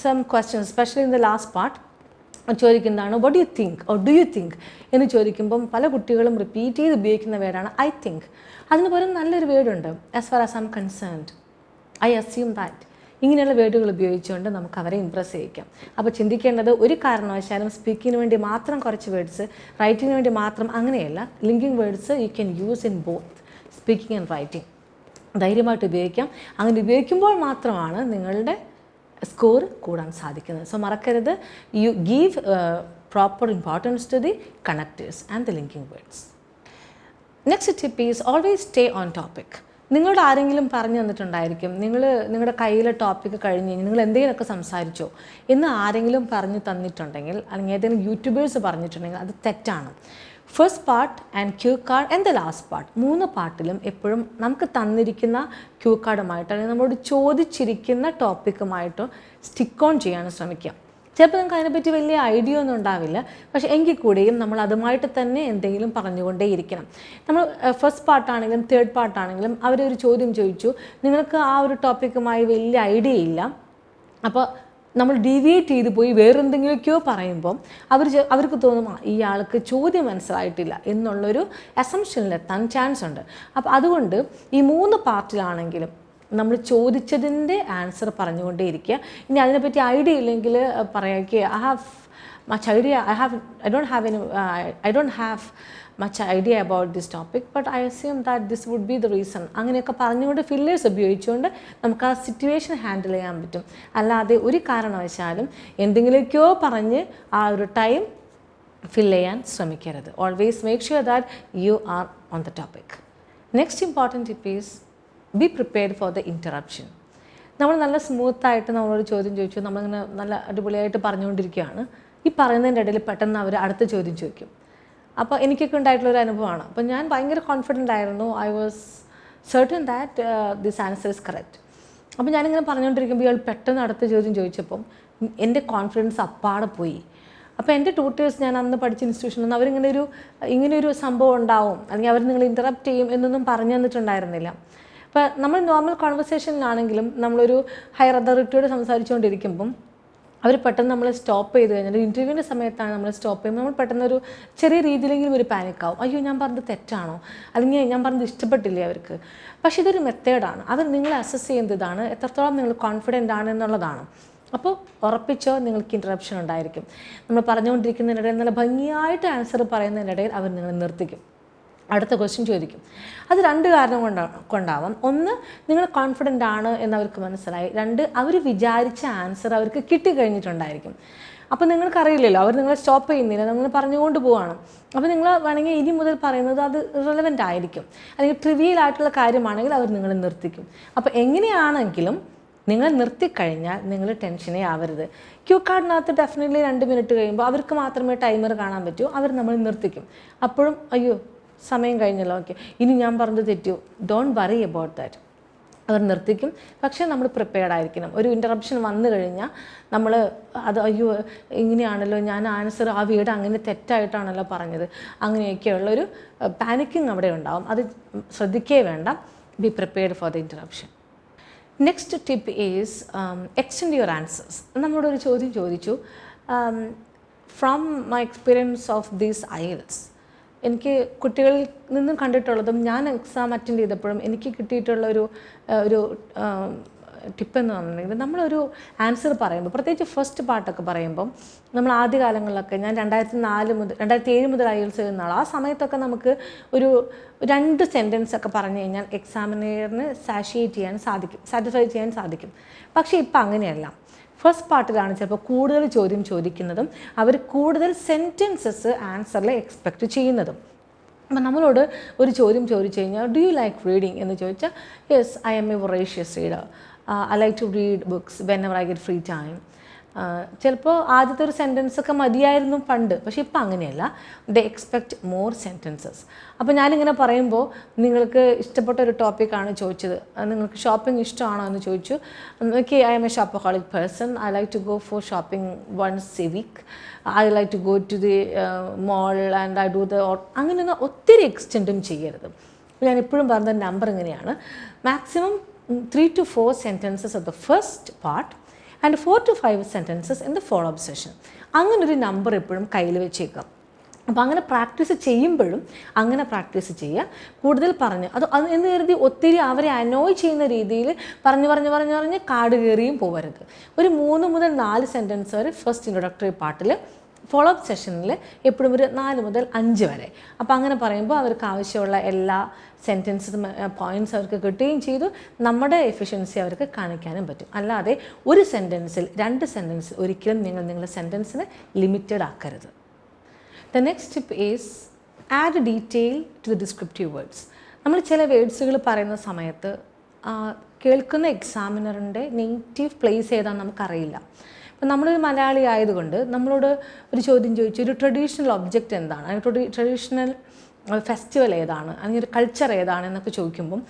Some questions especially in the last part ചോദിക്കുന്നതാണ് what do you think or do you think എന്ന് ചോദിക്കുമ്പം പല കുട്ടികളും റിപ്പീറ്റ് ചെയ്ത് ഉപയോഗിക്കുന്ന വേർഡാണ് ഐ തിങ്ക്. അതിന് പകരം നല്ലൊരു വേർഡുണ്ട്, as far as I am concerned, I assume that. ഇങ്ങനെയുള്ള വേർഡുകൾ ഉപയോഗിച്ചുകൊണ്ട് നമുക്ക് അവരെ ഇംപ്രസ് ചെയ്യിക്കാം. അപ്പോൾ ചിന്തിക്കേണ്ടത് ഒരു കാരണവശാലും സ്പീക്കിങ്ങിന് വേണ്ടി മാത്രം കുറച്ച് വേർഡ്സ്, റൈറ്റിങ്ങിന് വേണ്ടി മാത്രം, അങ്ങനെയല്ല. Linking words you can use in both speaking and writing. ധൈര്യമായിട്ട് ഉപയോഗിക്കാം. അങ്ങനെ ഉപയോഗിക്കുമ്പോൾ മാത്രമാണ് നിങ്ങളുടെ സ്കോർ കൂടാൻ സാധിക്കുന്നത്. സോ മറക്കരുത്, you give proper importance to the connectives and the linking words. Next tip is always stay on topic. നിങ്ങളോട് ആരെങ്കിലും പറഞ്ഞു തന്നിട്ടുണ്ടായിരിക്കും, നിങ്ങളുടെ കയ്യിലെ ടോപ്പിക്ക് കഴിഞ്ഞ് നിങ്ങൾ എന്തെങ്കിലുമൊക്കെ സംസാരിച്ചോ എന്ന് ആരെങ്കിലും പറഞ്ഞു തന്നിട്ടുണ്ടെങ്കിൽ, അല്ലെങ്കിൽ ഏതെങ്കിലും യൂട്യൂബേഴ്സ് പറഞ്ഞിട്ടുണ്ടെങ്കിൽ അത് തെറ്റാണ്. First part and Q card and the last part, 3 പാർട്ടിലും എപ്പോഴും നമുക്ക് തന്നിരിക്കുന്ന ക്യൂ കാർഡുമായിട്ടോ അല്ലെങ്കിൽ നമ്മളോട് ചോദിച്ചിരിക്കുന്ന ടോപ്പിക്കുമായിട്ടോ സ്റ്റിക്ക് ഓൺ ചെയ്യാൻ ശ്രമിക്കുക. ചിലപ്പോൾ നമുക്ക് അതിനെപ്പറ്റി വലിയ ഐഡിയ ഒന്നും ഉണ്ടാവില്ല, പക്ഷേ എങ്കിൽ കൂടിയും നമ്മൾ അതുമായിട്ട് തന്നെ എന്തെങ്കിലും പറഞ്ഞുകൊണ്ടേയിരിക്കണം. നമ്മൾ ഫസ്റ്റ് പാർട്ടാണെങ്കിലും തേർഡ് പാർട്ടാണെങ്കിലും അവരൊരു ചോദ്യം ചോദിച്ചു, നിങ്ങൾക്ക് ആ ഒരു ടോപ്പിക്കുമായി വലിയ ഐഡിയ ഇല്ല, അപ്പോൾ നമ്മൾ ഡീവിയേറ്റ് ചെയ്ത് പോയി വേറെന്തെങ്കിലുമൊക്കെയോ പറയുമ്പം അവർക്ക് തോന്നും ഈ ആൾക്ക് ചോദ്യം മനസ്സിലായിട്ടില്ല എന്നുള്ളൊരു അസംഷനിലെത്താൻ ചാൻസ് ഉണ്ട്. അപ്പോൾ അതുകൊണ്ട് ഈ 3 പാർട്ടിലാണെങ്കിലും നമ്മൾ ചോദിച്ചതിൻ്റെ ആൻസർ പറഞ്ഞുകൊണ്ടേയിരിക്കുക. ഇനി അതിനെപ്പറ്റി ഐഡിയ ഇല്ലെങ്കിൽ പറയുക, I don't have much idea about this topic, but I assume that this would be the reason. അങ്ങനെയൊക്കെ പറഞ്ഞുകൊണ്ട് ഫില്ലേഴ്സ് ഉപയോഗിച്ചുകൊണ്ട് നമുക്ക് ആ സിറ്റുവേഷൻ ഹാൻഡിൽ ചെയ്യാൻ പറ്റും. അല്ലാതെ ഒരു കാരണവശാലും എന്തെങ്കിലുമൊക്കെയോ പറഞ്ഞ് ആ ഒരു ടൈം ഫിൽ ചെയ്യാൻ ശ്രമിക്കരുത്. Always make sure that you are on the topic. Next important tip is be prepared for the interruption. നമ്മൾ നല്ല സ്മൂത്തായിട്ട് നമ്മളൊരു ചോദ്യം ചോദിച്ചു, നമ്മളിങ്ങനെ നല്ല അടിപൊളിയായിട്ട് പറഞ്ഞുകൊണ്ടിരിക്കുകയാണ്. ഈ പറയുന്നതിൻ്റെ ഇടയിൽ പെട്ടെന്ന് അവർ അടുത്ത ചോദ്യം ചോദിക്കും. അപ്പോൾ എനിക്കൊക്കെ ഉണ്ടായിട്ടുള്ളൊരു അനുഭവമാണ്. അപ്പോൾ ഞാൻ ഭയങ്കര കോൺഫിഡൻ്റ് ആയിരുന്നു. I was certain that this answer is correct. അപ്പോൾ ഞാനിങ്ങനെ പറഞ്ഞുകൊണ്ടിരിക്കുമ്പോൾ ഇയാൾ പെട്ടെന്ന് അടുത്ത ചോദ്യം ചോദിച്ചപ്പം എൻ്റെ കോൺഫിഡൻസ് അപ്പാടെ പോയി. അപ്പോൾ എൻ്റെ ട്യൂട്ടേഴ്സ്, ഞാൻ അന്ന് പഠിച്ച ഇൻസ്റ്റിറ്റ്യൂഷനിൽ നിന്ന് ഇങ്ങനെയൊരു സംഭവം ഉണ്ടാവും, അല്ലെങ്കിൽ അവർ നിങ്ങൾ ഇൻറ്ററപ്റ്റ് ചെയ്യും എന്നൊന്നും പറഞ്ഞു തന്നിട്ടുണ്ടായിരുന്നില്ല. അപ്പോൾ നമ്മൾ നോർമൽ കോൺവെർസേഷനിലാണെങ്കിലും നമ്മളൊരു ഹയർ അതോറിറ്റിയോട് സംസാരിച്ചുകൊണ്ടിരിക്കുമ്പം അവർ പെട്ടെന്ന് നമ്മൾ സ്റ്റോപ്പ് ചെയ്ത് കഴിഞ്ഞാൽ, ഇൻ്റർവ്യൂവിൻ്റെ സമയത്താണ് നമ്മൾ സ്റ്റോപ്പ് ചെയ്യുമ്പോൾ നമ്മൾ പെട്ടെന്നൊരു ചെറിയ രീതിയിലെങ്കിലും ഒരു പാനിക്കാവും. അയ്യോ, ഞാൻ പറഞ്ഞത് തെറ്റാണോ, അല്ലെങ്കിൽ ഞാൻ പറഞ്ഞത് ഇഷ്ടപ്പെട്ടില്ലേ അവർക്ക്. പക്ഷേ ഇതൊരു മെത്തേഡാണ്. അത് നിങ്ങളെ അസസ് ചെയ്യുന്നതാണ് എത്രത്തോളം നിങ്ങൾ കോൺഫിഡൻ്റ് ആണ് എന്നുള്ളതാണ്. അപ്പോൾ ഉറപ്പിച്ചോ നിങ്ങൾക്ക് ഇൻറ്ററപ്ഷൻ ഉണ്ടായിരിക്കും. നമ്മൾ പറഞ്ഞുകൊണ്ടിരിക്കുന്നതിനിടയിൽ നല്ല ഭംഗിയായിട്ട് ആൻസർ പറയുന്നതിനിടയിൽ അവർ നിങ്ങൾ നിർത്തിക്കും, അടുത്ത ക്വസ്റ്റ്യൻ ചോദിക്കും. അത് 2 കാരണം കൊണ്ടാവാം. ഒന്ന്, നിങ്ങൾ കോൺഫിഡൻ്റ് ആണ് എന്നവർക്ക് മനസ്സിലായി. 2, അവർ വിചാരിച്ച ആൻസർ അവർക്ക് കിട്ടിക്കഴിഞ്ഞിട്ടുണ്ടായിരിക്കും. അപ്പോൾ നിങ്ങൾക്കറിയില്ലല്ലോ, അവർ നിങ്ങളെ സ്റ്റോപ്പ് ചെയ്യുന്നില്ല, നിങ്ങൾ പറഞ്ഞുകൊണ്ട് പോവാണ്. അപ്പോൾ നിങ്ങൾ വേണമെങ്കിൽ ഇനി മുതൽ പറയുന്നത് അത് റിലവൻ്റ് ആയിരിക്കും, അല്ലെങ്കിൽ ട്രിവിയൽ ആയിട്ടുള്ള കാര്യമാണെങ്കിൽ അവർ നിങ്ങളെ നിർത്തിക്കും. അപ്പോൾ എങ്ങനെയാണെങ്കിലും നിങ്ങൾ നിർത്തിക്കഴിഞ്ഞാൽ നിങ്ങൾ ടെൻഷനേ ആവരുത്. ക്യൂ കാർഡിനകത്ത് ഡെഫിനറ്റ്ലി 2 മിനിറ്റ് കഴിയുമ്പോൾ അവർക്ക് മാത്രമേ ടൈമർ കാണാൻ പറ്റൂ, അവർ നമ്മൾ നിർത്തിക്കും. അപ്പോഴും അയ്യോ സമയം കഴിഞ്ഞല്ലോ, ഓക്കെ ഇനി ഞാൻ പറഞ്ഞത് തെറ്റോ, ഡോണ്ട് വറി അബൌട്ട് ദാറ്റ്. അവർ നിർത്തിക്കും. പക്ഷേ നമ്മൾ പ്രിപ്പയർഡ് ആയിരിക്കണം. ഒരു ഇൻറ്ററപ്ഷൻ വന്നു കഴിഞ്ഞാൽ നമ്മൾ അയ്യോ ഇങ്ങനെയാണല്ലോ, ഞാൻ ആൻസർ ആ വീട് അങ്ങനെ തെറ്റായിട്ടാണല്ലോ പറഞ്ഞത്, അങ്ങനെയൊക്കെയുള്ളൊരു പാനിക്കിങ് അവിടെ ഉണ്ടാവും. അത് ശ്രദ്ധിക്കേ വേണ്ട. Be prepared for the interruption. Next tip is extend your answers. നമ്മളോടൊരു ചോദ്യം ചോദിച്ചു, from my experience of these IELTS, എനിക്ക് കുട്ടികളിൽ നിന്നും കണ്ടിട്ടുള്ളതും ഞാൻ എക്സാം അറ്റൻഡ് ചെയ്തപ്പോഴും എനിക്ക് കിട്ടിയിട്ടുള്ള ഒരു ടിപ്പെന്ന് പറഞ്ഞിട്ടുണ്ടെങ്കിൽ, നമ്മളൊരു ആൻസർ പറയുമ്പോൾ, പ്രത്യേകിച്ച് ഫസ്റ്റ് പാർട്ടൊക്കെ പറയുമ്പം, നമ്മൾ ആദ്യകാലങ്ങളിലൊക്കെ ഞാൻ 2007 മുതൽ IELTS എഴുതുന്ന ആൾ, ആ സമയത്തൊക്കെ നമുക്ക് ഒരു 2 സെൻറ്റൻസൊക്കെ പറഞ്ഞു കഴിഞ്ഞാൽ എക്സാമിനറിന് സാറ്റിസ്ഫൈ ചെയ്യാൻ സാധിക്കും. പക്ഷേ ഇപ്പം അങ്ങനെയല്ല. ഫസ്റ്റ് പാർട്ടിലാണ് ചിലപ്പോൾ കൂടുതൽ ചോദ്യം ചോദിക്കുന്നതും അവർ കൂടുതൽ സെൻറ്റൻസസ് ആൻസറിൽ എക്സ്പെക്റ്റ് ചെയ്യുന്നതും. അപ്പം നമ്മളോട് ഒരു ചോദ്യം ചോദിച്ചു കഴിഞ്ഞാൽ, ഡു യു ലൈക്ക് റീഡിങ് എന്ന് ചോദിച്ചാൽ, yes I M a voracious reader, I like to read books whenever I get free time. ചിലപ്പോൾ ആദ്യത്തെ ഒരു സെൻറ്റൻസൊക്കെ മതിയായിരുന്നു പണ്ട്, പക്ഷേ ഇപ്പം അങ്ങനെയല്ല. They expect more sentences. അപ്പോൾ ഞാനിങ്ങനെ പറയുമ്പോൾ, നിങ്ങൾക്ക് ഇഷ്ടപ്പെട്ട ഒരു ടോപ്പിക്കാണ് ചോദിച്ചത്, നിങ്ങൾക്ക് ഷോപ്പിംഗ് ഇഷ്ടമാണോ എന്ന് ചോദിച്ചു. Okay, I M a shopaholic person, I like to go for shopping once a week, I like to go to the mall and I do the. അങ്ങനെയൊന്നും ഒത്തിരി എക്സ്റ്റെൻഡും ചെയ്യരുത്. ഞാൻ എപ്പോഴും പറഞ്ഞ നമ്പർ ഇങ്ങനെയാണ്, maximum 3 to 4 sentences of the first part and 4 to 5 sentences in the follow-up session. അങ്ങനൊരു number എപ്പോഴും കയ്യിൽ വെച്ചേക്കാം. അപ്പോൾ അങ്ങനെ പ്രാക്ടീസ് ചെയ്യുമ്പോഴും അങ്ങനെ പ്രാക്ടീസ് ചെയ്യുക. കൂടുതൽ പറഞ്ഞ് അത് എന്ന് കരുതി ഒത്തിരി അവരെ അനോയ് ചെയ്യുന്ന രീതിയിൽ പറഞ്ഞ് കാട് കയറിയും പോകരുത്. ഒരു 3 മുതൽ 4 സെൻറ്റൻസ് വരെ ഫസ്റ്റ് ഇൻട്രൊഡക്ടറി പാർട്ടിൽ, ഫോളോ അപ്പ് സെഷനിൽ എപ്പോഴും ഒരു 4 മുതൽ 5 വരെ. അപ്പോൾ അങ്ങനെ പറയുമ്പോൾ അവർക്ക് ആവശ്യമുള്ള എല്ലാ സെൻറ്റൻസും പോയിൻറ്റ്സ് അവർക്ക് കിട്ടുകയും ചെയ്തു, നമ്മുടെ എഫിഷ്യൻസി അവർക്ക് കാണിക്കാനും പറ്റും. അല്ലാതെ ഒരു സെൻറ്റൻസിൽ 2 സെൻറ്റൻസിൽ ഒരിക്കലും നിങ്ങളുടെ സെൻറ്റൻസിനെ ലിമിറ്റഡ് ആക്കരുത്. The next tip is add detail to the descriptive words. നമ്മൾ ചില വേർഡ്സുകൾ പറയുന്ന സമയത്ത് കേൾക്കുന്ന എക്സാമിനറിൻ്റെ നെഗറ്റീവ് പ്ലേസ് ഏതാണെന്ന് നമുക്കറിയില്ല. അപ്പം നമ്മളൊരു മലയാളി ആയതുകൊണ്ട് നമ്മളോട് ഒരു ചോദ്യം ചോദിച്ചു, ഒരു ട്രഡീഷണൽ ഒബ്ജക്റ്റ് എന്താണ്, അല്ലെങ്കിൽ ട്രഡീഷണൽ ഫെസ്റ്റിവൽ ഏതാണ്, അല്ലെങ്കിൽ ഒരു കൾച്ചർ ഏതാണ് എന്നൊക്കെ ചോദിക്കുമ്പം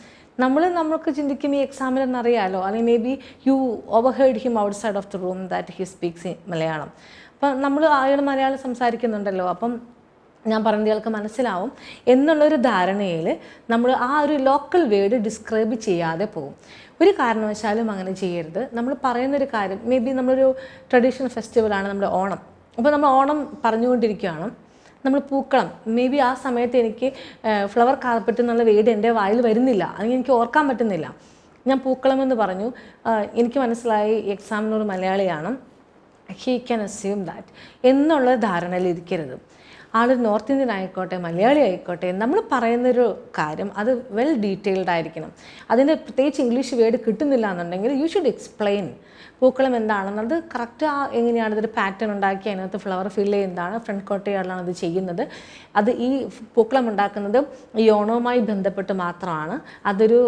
നമുക്ക് ചിന്തിക്കും ഈ എക്സാമിനറിന് അറിയാമല്ലോ, അല്ലെങ്കിൽ maybe you overheard him outside of the room that he speaks Malayalam. അപ്പം അയാൾ മലയാളം സംസാരിക്കുന്നുണ്ടല്ലോ, അപ്പം ഞാൻ പറഞ്ഞത് ഇയാൾക്ക് മനസ്സിലാവും എന്നുള്ളൊരു ധാരണയിൽ നമ്മൾ ആ ഒരു ലോക്കൽ വേർഡ് ഡിസ്ക്രൈബ് ചെയ്യാതെ പോകും. ഒരു കാരണവശാലും അങ്ങനെ ചെയ്യരുത്. നമ്മൾ പറയുന്നൊരു കാര്യം, മേ ബി നമ്മളൊരു ട്രഡീഷണൽ ഫെസ്റ്റിവലാണ് നമ്മുടെ ഓണം. അപ്പോൾ നമ്മൾ ഓണം പറഞ്ഞുകൊണ്ടിരിക്കുകയാണ്, നമ്മൾ പൂക്കളം, മേ ബി ആ സമയത്ത് എനിക്ക് ഫ്ലവർ കാർപ്പറ്റ് എന്നുള്ള വേർഡ് എൻ്റെ വായിൽ വരുന്നില്ല, അല്ലെങ്കിൽ എനിക്ക് ഓർക്കാൻ പറ്റുന്നില്ല. ഞാൻ പൂക്കളം എന്ന് പറഞ്ഞു, എനിക്ക് മനസ്സിലായി എക്സാമിനർ മലയാളിയാണ്, ഹീ ക്യാൻ അസ്യൂം ദാറ്റ് എന്നുള്ള ധാരണയിൽ ഇരിക്കരുത്. ആൾ നോർത്ത് ഇന്ത്യൻ ആയിക്കോട്ടെ മലയാളി ആയിക്കോട്ടെ, നമ്മൾ പറയുന്നൊരു കാര്യം അത് വെൽ ഡീറ്റെയിൽഡ് ആയിരിക്കണം. അതിൻ്റെ പ്രത്യേകിച്ച് ഇംഗ്ലീഷ് വേർഡ് കിട്ടുന്നില്ല എന്നുണ്ടെങ്കിൽ യു ഷുഡ് എക്സ്പ്ലെയിൻ പൂക്കളം എന്താണെന്നത് കറക്റ്റ്. എങ്ങനെയാണ് ഇതൊരു പാറ്റേൺ ഉണ്ടാക്കി അതിനകത്ത് ഫ്ലവർ ഫില്ല് ചെയ്യുന്നതാണ്, ഫ്രണ്ട് കോട്ടയാളാണ് അത് ചെയ്യുന്നത്. അത് ഈ പൂക്കളം ഉണ്ടാക്കുന്നത് ഈ ഓണവുമായി ബന്ധപ്പെട്ട് മാത്രമാണ്. അതൊരു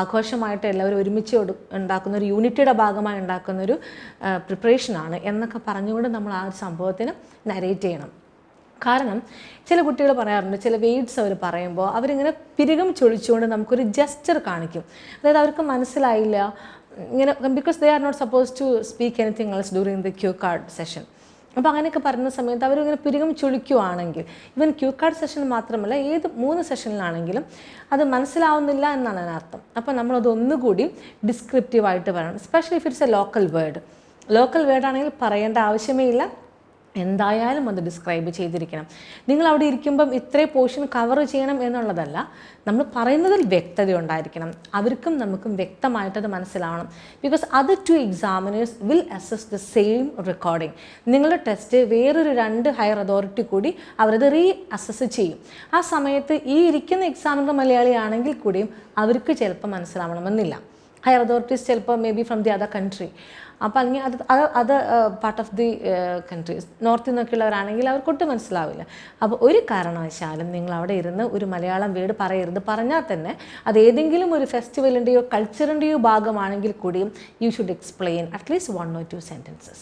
ആഘോഷമായിട്ട് എല്ലാവരും ഒരുമിച്ച് ഉണ്ടാക്കുന്ന ഒരു യൂണിറ്റിയുടെ ഭാഗമായി ഉണ്ടാക്കുന്നൊരു പ്രിപ്പറേഷനാണ് എന്നൊക്കെ പറഞ്ഞുകൊണ്ട് നമ്മൾ ആ ഒരു സംഭവത്തിന് നരേറ്റ് ചെയ്യണം. കാരണം ചില കുട്ടികൾ പറയാറുണ്ട്, ചില വേർഡ്സ് അവർ പറയുമ്പോൾ അവരിങ്ങനെ പിരികം ചൊളിച്ചുകൊണ്ട് നമുക്കൊരു ജസ്റ്റർ കാണിക്കും. അതായത് അവർക്ക് മനസ്സിലായില്ല ഇങ്ങനെ, because they are not suppose to speak anything else during the cue card session. അപ്പോൾ അങ്ങനെയൊക്കെ പറയുന്ന സമയത്ത് അവരിങ്ങനെ പിരികം ചൊളിക്കുവാണെങ്കിൽ, ഇവൻ ക്യൂ കാർഡ് സെഷൻ മാത്രമല്ല ഏത് 3 സെഷനിലാണെങ്കിലും അത് മനസ്സിലാവുന്നില്ല എന്നാണ് അതിനർത്ഥം. അപ്പോൾ നമ്മളത് ഒന്നുകൂടി ഡിസ്ക്രിപ്റ്റീവായിട്ട് പറയണം. Especially if it's a local word. Local വേർഡാണെങ്കിൽ പറയേണ്ട ആവശ്യമേ ഇല്ല, എന്തായാലും അത് ഡിസ്ക്രൈബ് ചെയ്തിരിക്കണം. നിങ്ങൾ അവിടെ ഇരിക്കുമ്പം ഇത്രയും പോർഷൻ കവർ ചെയ്യണം എന്നുള്ളതല്ല, നമ്മൾ പറയുന്നതിൽ വ്യക്തത ഉണ്ടായിരിക്കണം. അവർക്കും നമുക്കും വ്യക്തമായിട്ടത് മനസ്സിലാവണം. Because other 2 examiners will assess the same recording. നിങ്ങളുടെ ടെസ്റ്റ് വേറൊരു 2 ഹയർ അതോറിറ്റി കൂടി അവരത് അസസ് ചെയ്യും. ആ സമയത്ത് ഈ ഇരിക്കുന്ന എക്സാമിനർ മലയാളി ആണെങ്കിൽ കൂടിയും അവർക്ക് ചിലപ്പോൾ മനസ്സിലാവണമെന്നില്ല. ഹയർ അതോറിറ്റീസ് ചിലപ്പോൾ may be from the other country. അപ്പോൾ അങ്ങനെ അത് പാർട്ട് ഓഫ് ദി കൺട്രീസ്, നോർത്തിൽ നിന്നൊക്കെയുള്ളവരാണെങ്കിൽ അവർക്കൊട്ടും മനസ്സിലാവില്ല. അപ്പോൾ ഒരു കാരണവശാലും നിങ്ങൾ അവിടെ ഇരുന്ന് ഒരു മലയാളം വേർഡ് പറയരുത്. പറഞ്ഞാൽ തന്നെ അത് ഏതെങ്കിലും ഒരു ഫെസ്റ്റിവലിൻ്റെയോ കൾച്ചറിൻ്റെയോ ഭാഗമാണെങ്കിൽ കൂടിയും you should explain at least 1 or 2 sentences.